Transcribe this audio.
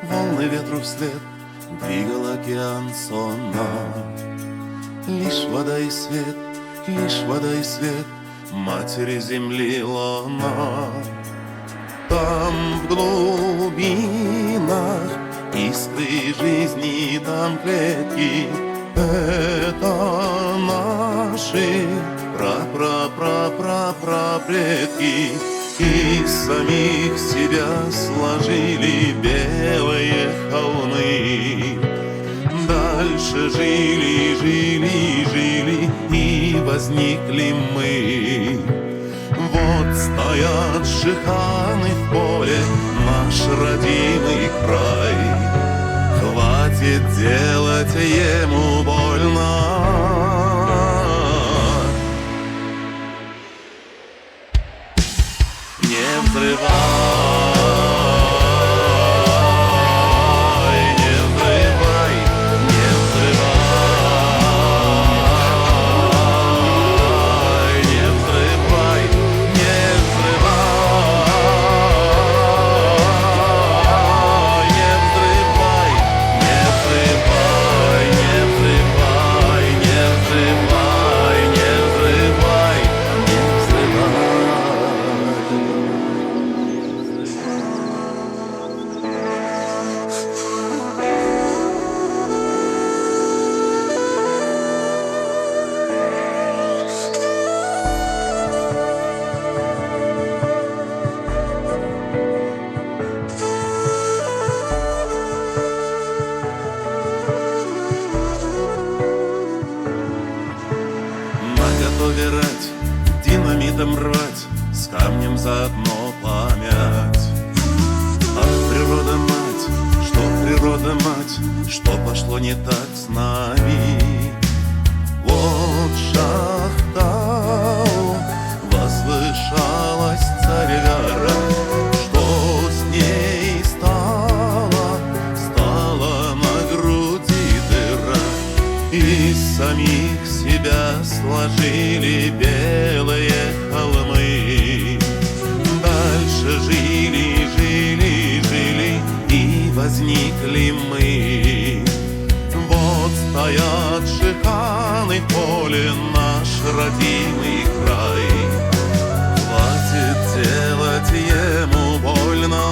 волны ветру вслед двигал океан сонно. Лишь вода и свет, лишь вода и свет матери земли луна. Там в глубинах искры жизни, там клетки. Это наши пра-пра-пра-пра-пра-предки. Из самих себя сложили белые холмы. Дальше жили, жили, жили, и возникли мы. Вот стоят шиханы в поле, наш родимый край. Хватит делать ему больно. Не взрывай, не взрывай, не взрывай, не взрывай, не взрывай, не взрывай, не взрывай, не взрывай, не взрывай, не взрывай, не взрывай. Наготове рать, динамитом рвать, с камнем заодно помять. Ах, природа мать, что природа мать, что пошло не так с нами. Вот Шахтау возвышалась Царь-Гора. Что с ней стало, стало на груди дыра. Из самих себя сложили белые холмы. Дальше жили, жили, жили, и возникли мы. Вот стоят шиханы в поле, наш родимый край. Хватит делать ему больно.